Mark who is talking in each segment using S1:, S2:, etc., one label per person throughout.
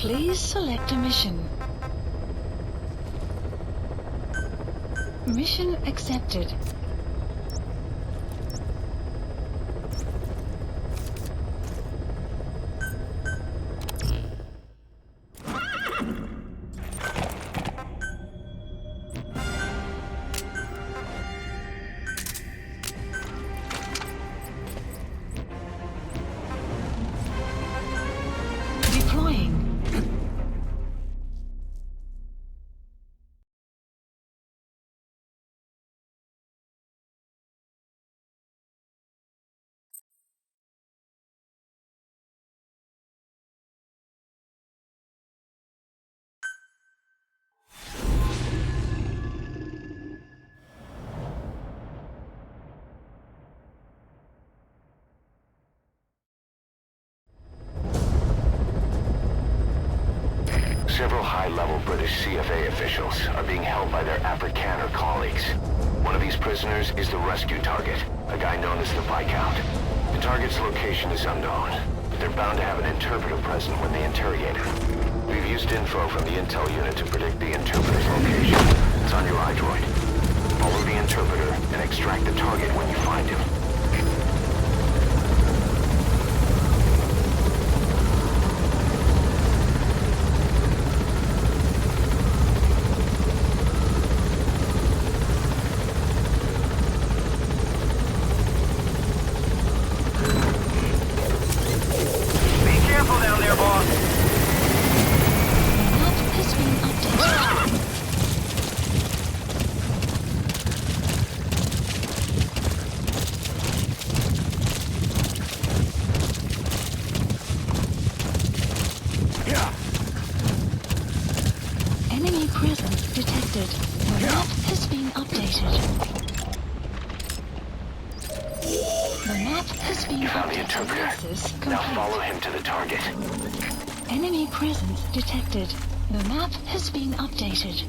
S1: Please select a mission. Mission accepted. Deploying.
S2: Several high-level British CFA officials are being held by their Afrikaner colleagues. One of these prisoners is the rescue target, a guy known as the Viscount. The target's location is unknown, but they're bound to have an interpreter present when they interrogate him. We've used info from the intel unit to predict the interpreter's location. It's on your iDroid. Follow the interpreter and extract the target when you find him.
S1: Enemy presence detected. The map has been updated. The map has been
S2: You found the
S1: updated.
S2: interpreter.
S1: Analysis
S2: Now
S1: complete.
S2: follow him to the target.
S1: Enemy presence detected. The map has been updated.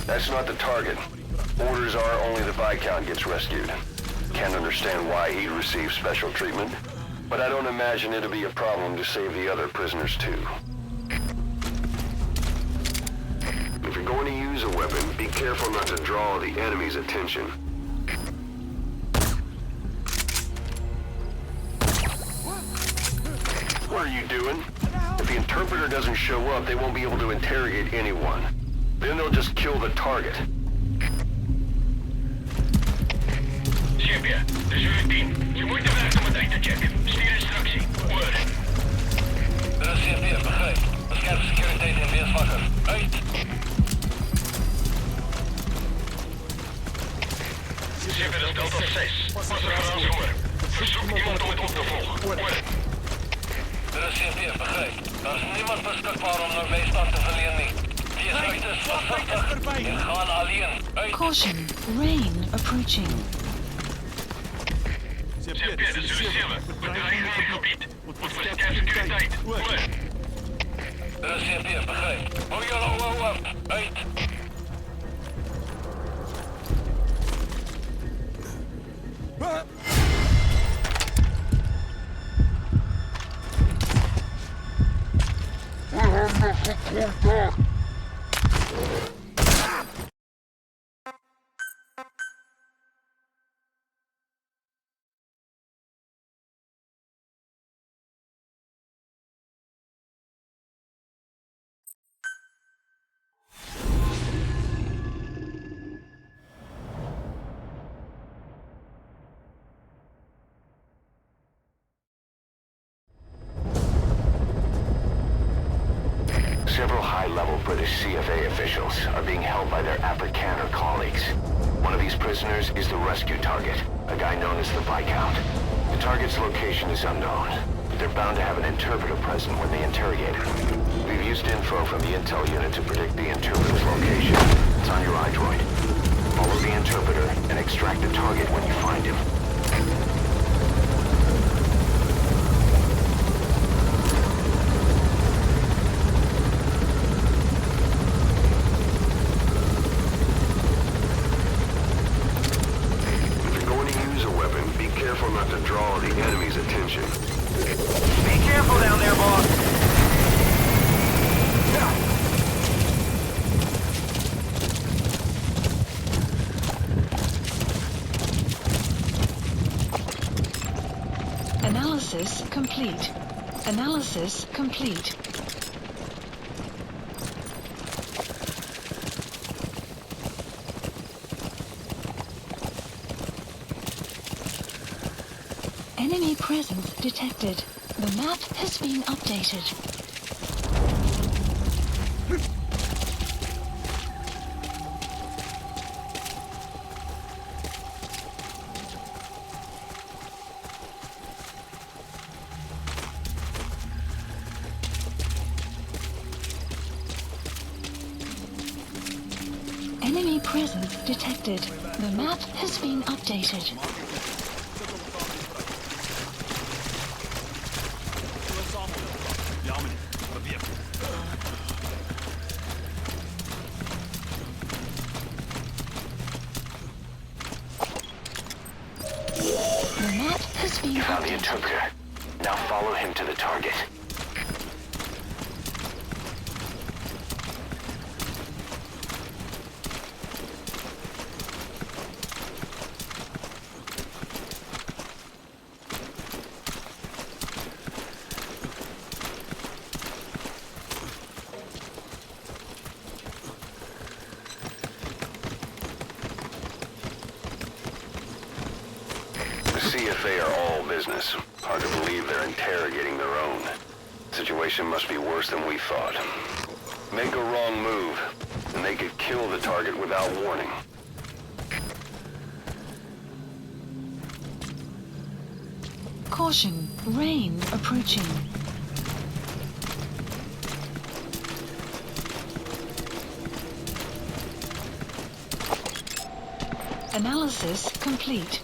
S2: That's not the target. Orders are only the Viscount gets rescued. Can't understand why he received special treatment, but I don't imagine it'll be a problem to save the other prisoners too. If you're going to use a weapon, be careful not to draw the enemy's attention. What are you doing? If the interpreter doesn't show up, they won't be able to interrogate anyone. Then they'll just kill the target.
S3: Champion, dus jullie 10. Je moet de weg om het uit te checken. Stuur instructie. Word. Dat is CP, begrijp. Bescherm securiteit en wees wakker. Uit. CP, dat stelt op 6. Pas er aan voor. Verzoek iemand om het op te volgen. Word. Dat is CP, begrijp. Er is niemand beschikbaar om naar bijstand te verlenen. Die is uiterst voorzichtig. En gaan alleen. Uit.
S1: Caution. Rain approaching.
S3: CP, dat zullen zullen. Bedreiging in het gebied. Moet versterkt securiteit. Word. Dat is CP, begrijp. Hou jullie ogen op. Uit.
S2: Several high-level British CFA officials are being held by their Afrikaner colleagues. One of these prisoners is the rescue target, a guy known as the Viscount. The target's location is unknown, but they're bound to have an interpreter present when they interrogate him. We've used info from the intel unit to predict the interpreter's location. It's on your iDroid. Follow the interpreter and extract the target when you find him.
S1: Analysis complete. Analysis complete. Enemy presence detected. The map has been updated. Enemy presence detected. The map has been updated. The map has been
S2: You found the
S1: updated.
S2: interpreter. Now follow him to the target. The CFA are all business. Hard to believe they're interrogating their own. Situation must be worse than we thought. Make a wrong move, and they could kill the target without warning.
S1: Caution, rain approaching. Analysis complete.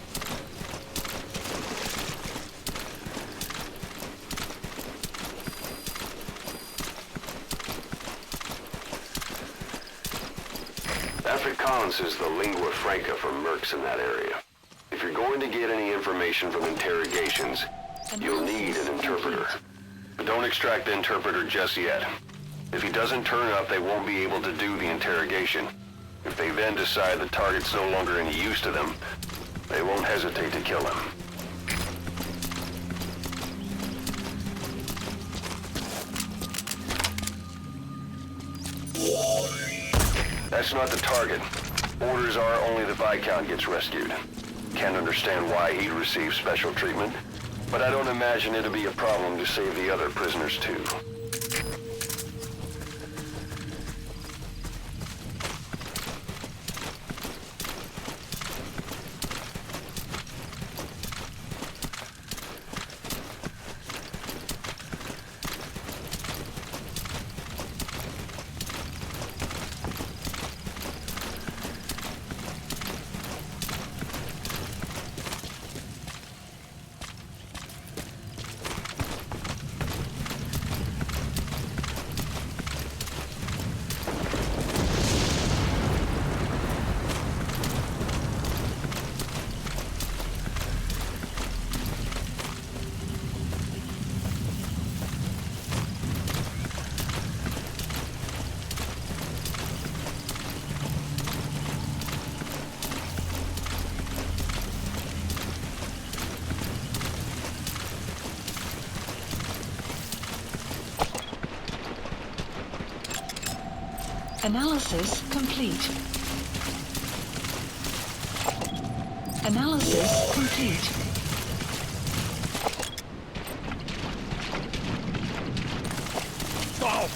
S2: Afrikaans is the lingua franca for mercs in that area. If you're going to get any information from interrogations, you'll need an interpreter. But don't extract the interpreter just yet. If he doesn't turn up, they won't be able to do the interrogation. If they then decide the target's no longer any use to them, they won't hesitate to kill him. That's not the target. Orders are only the Viscount gets rescued. Can't understand why he'd receive special treatment, but I don't imagine it'll be a problem to save the other prisoners too.
S1: Analysis complete. Analysis complete.
S4: Stop!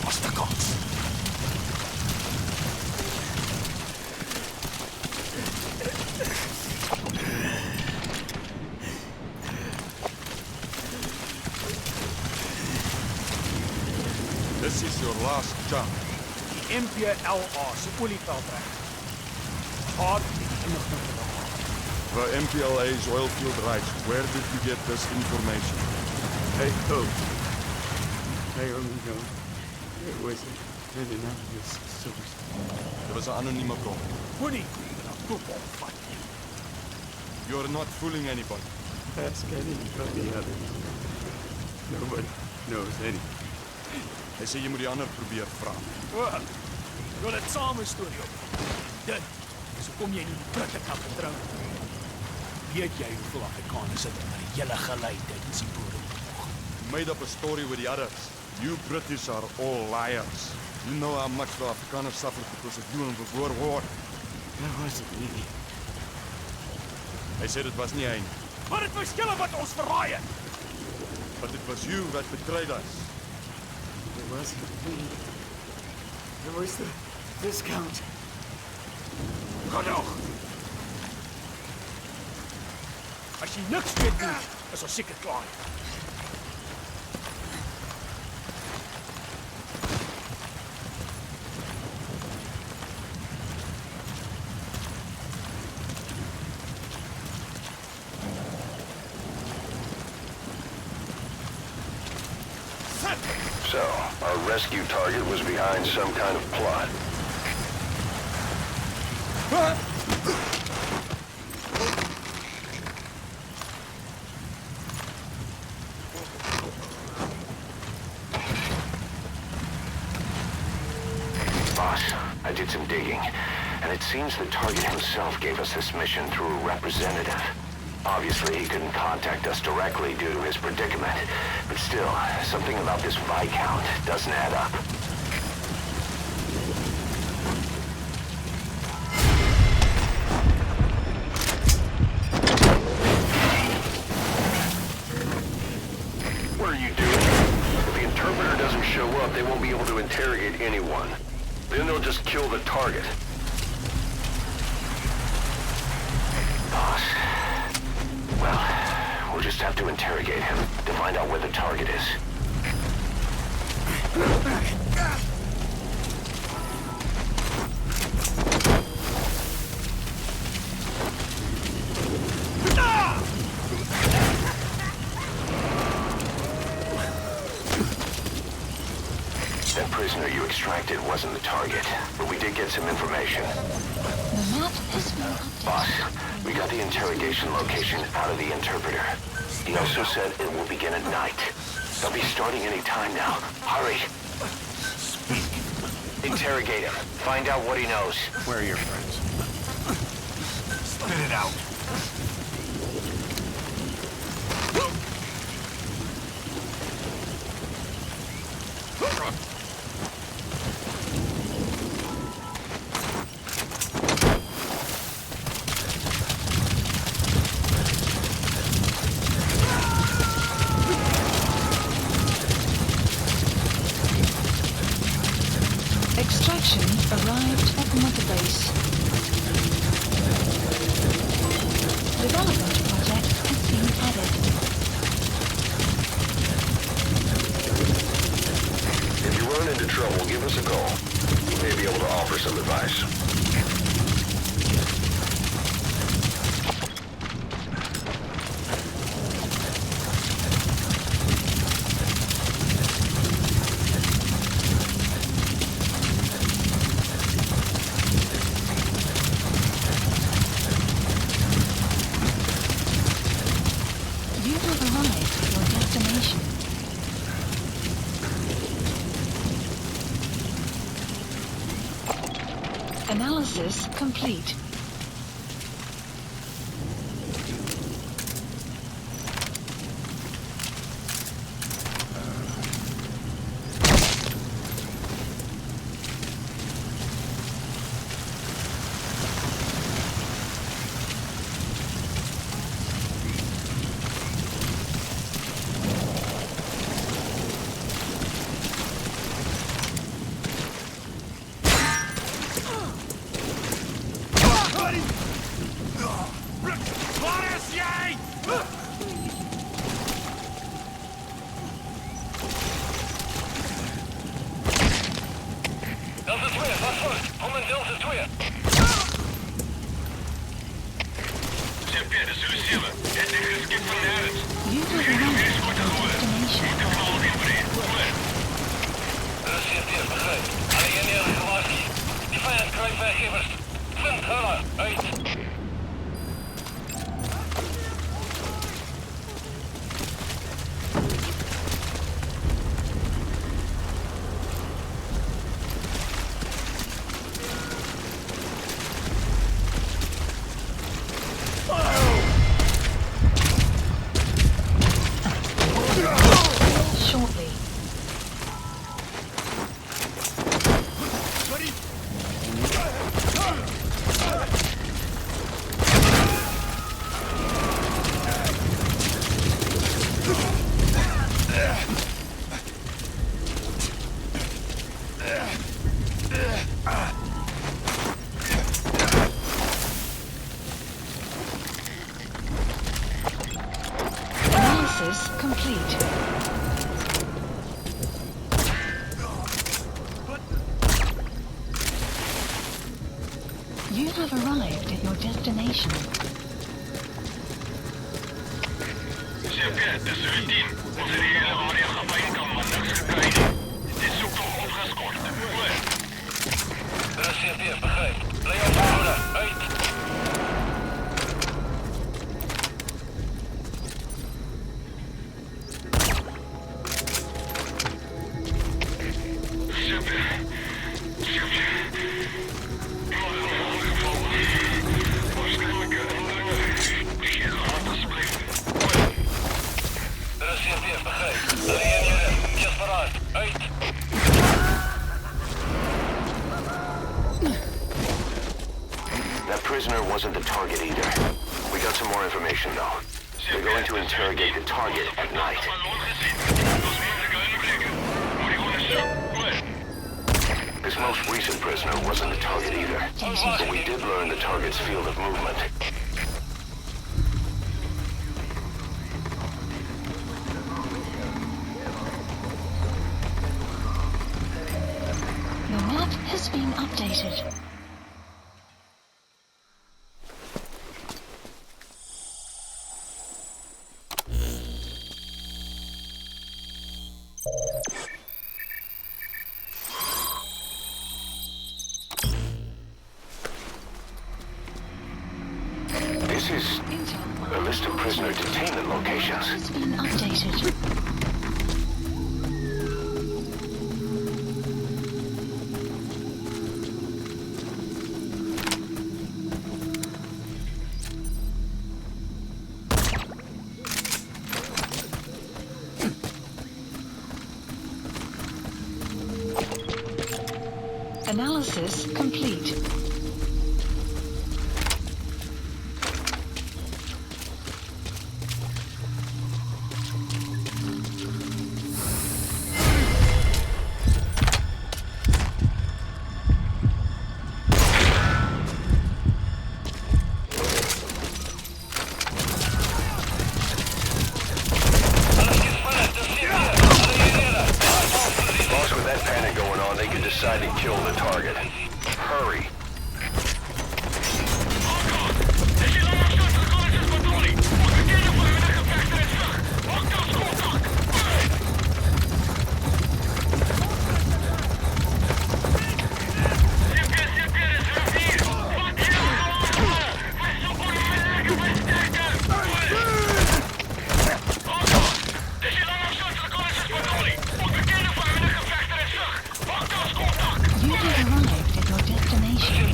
S4: What's the cost? This is your last chance. Die MPLA se olieveldreg. Hard.
S5: The MPLA's oil field rights. Where did you get this information?
S6: Hey, no. It was an anonymous source.
S5: Dit was 'n anonieme bron.
S4: Moenie na voetbal vat nie.
S5: You're not fooling anybody.
S6: Ask any of the others. Nobody knows anything.
S5: Hy sê jy moet die ander probeer vra.
S4: Wat? Wil dit saam 'n storie op? Dit is hoekom jy nie die Britte kan vertrou. Weet jy hoeveel Afrikaners het in die hele gelei tydens die Boereoorlog?
S5: Made up a story with the others. You British are all liars. You know how much the Afrikaners suffered because of you in the Boer War.
S6: That wasn't me.
S5: Hy sê dit was nie hy nie.
S4: Maar dit was julle wat ons verraai het.
S5: But it was you that betrayed us.
S6: It wasn't me. It was the Viscount.
S4: Genoeg. As jy niks weet nie, is ons seker klaar.
S2: So, our rescue target was behind some kind of plot. Boss, I did some digging, and it seems the target himself gave us this mission through a representative. Obviously, he couldn't contact us directly due to his predicament, but still, something about this Viscount doesn't add up. What are you doing? If the interpreter doesn't show up, they won't be able to interrogate anyone. Then they'll just kill the target. Boss. Well, we'll just have to interrogate him to find out where the target is. That prisoner you extracted wasn't the target, but we did get some information.
S1: The map has been updated.
S2: Boss, we got the interrogation location out of the interpreter. He also said it will begin at night. They'll be starting any time now. Hurry.
S4: Speak.
S2: Interrogate him. Find out what he knows.
S3: Where are your friends?
S4: Spit it out.
S1: Extraction arrived at Mother Base. Development project has been added.
S2: If you run into trouble, give us a call. We may be able to offer some advice.
S1: You have arrived at your destination. Analysis complete.
S4: Waar is jij?
S3: Delta 2, wat voor? Kom in Delta 2.
S1: You have arrived at your destination.
S3: Er is CFD, begrijp. Alleen enige gewaarschuwd. Die vijand krijgt werkgevers. Vind hulle uit.
S1: Shortly. Analysis complete. You have arrived at your destination.
S3: CFD, de 17. Onze hele area gebied kan maar niks gekregen. Dit zoektocht opgescoord. Er is CFD, begrijp. Blijf op houden. Uit.
S2: That prisoner wasn't the target either. We got some more information though. They're going to interrogate the target at night. This most recent prisoner wasn't the target either. But we did learn the target's field of movement.
S1: The map has been updated.
S2: This is a list of prisoner detainment locations.
S1: Has been updated. Analysis complete.
S2: Boss, with that panic going on, they could decide to kill the target. Hurry.
S1: You have arrived at your destination.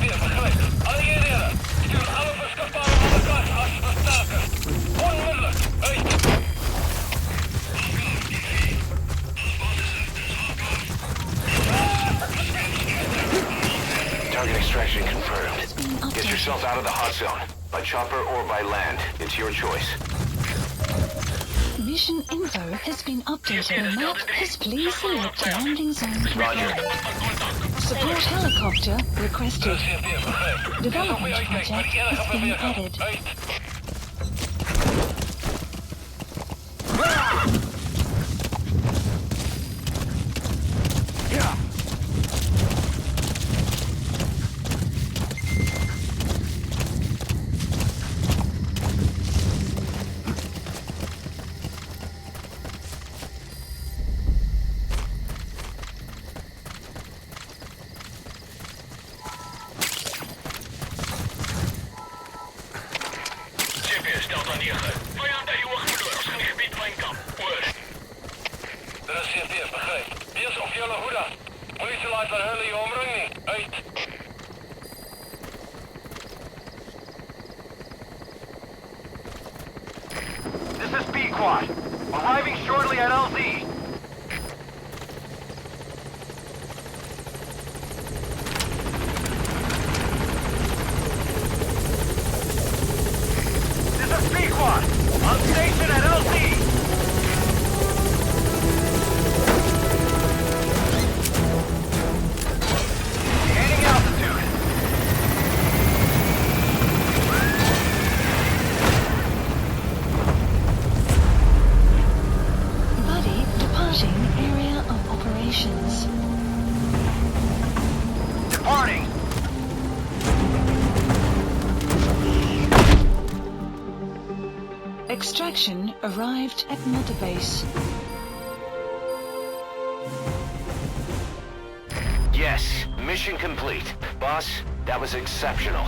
S2: Target extraction confirmed. Get yourself out of the hot zone. By chopper or by land. It's your choice.
S1: Mission info has been updated. The map has please select landing zone.
S2: Roger.
S1: Support helicopter requested. Development project has been added.
S3: laat hulle jou omring nie. Uit.
S2: This is B-Quad. Arriving shortly at LZ. This is B-Quad. On station at LZ. Gaining altitude.
S1: Buddy departing area of operations.
S2: Departing.
S1: Extraction arrived at Mother Base.
S2: Yes, mission complete. Boss, that was exceptional.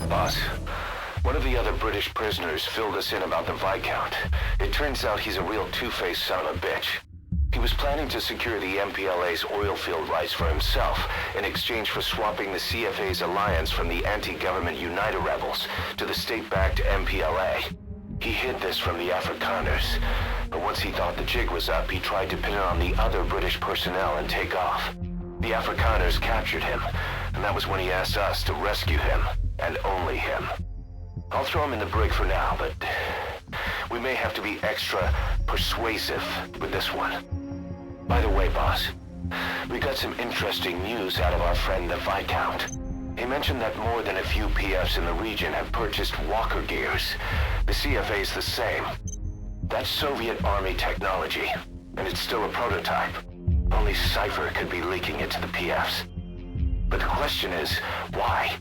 S2: Boss, one of the other British prisoners filled us in about the Viscount. It turns out he's a real two-faced son of a bitch. He was planning to secure the MPLA's oil field rights for himself in exchange for swapping the CFA's alliance from the anti-government United rebels to the state-backed MPLA. He hid this from the Afrikaners, but once he thought the jig was up, he tried to pin it on the other British personnel and take off. The Afrikaners captured him, and that was when he asked us to rescue him, and only him. I'll throw him in the brig for now, but we may have to be extra persuasive with this one. By the way, boss, we got some interesting news out of our friend the Viscount. He mentioned that more than a few PFs in the region have purchased walker gears. The CFA's the same. That's Soviet Army technology, and it's still a prototype. Only Cypher could be leaking it to the PFs. But the question is, why?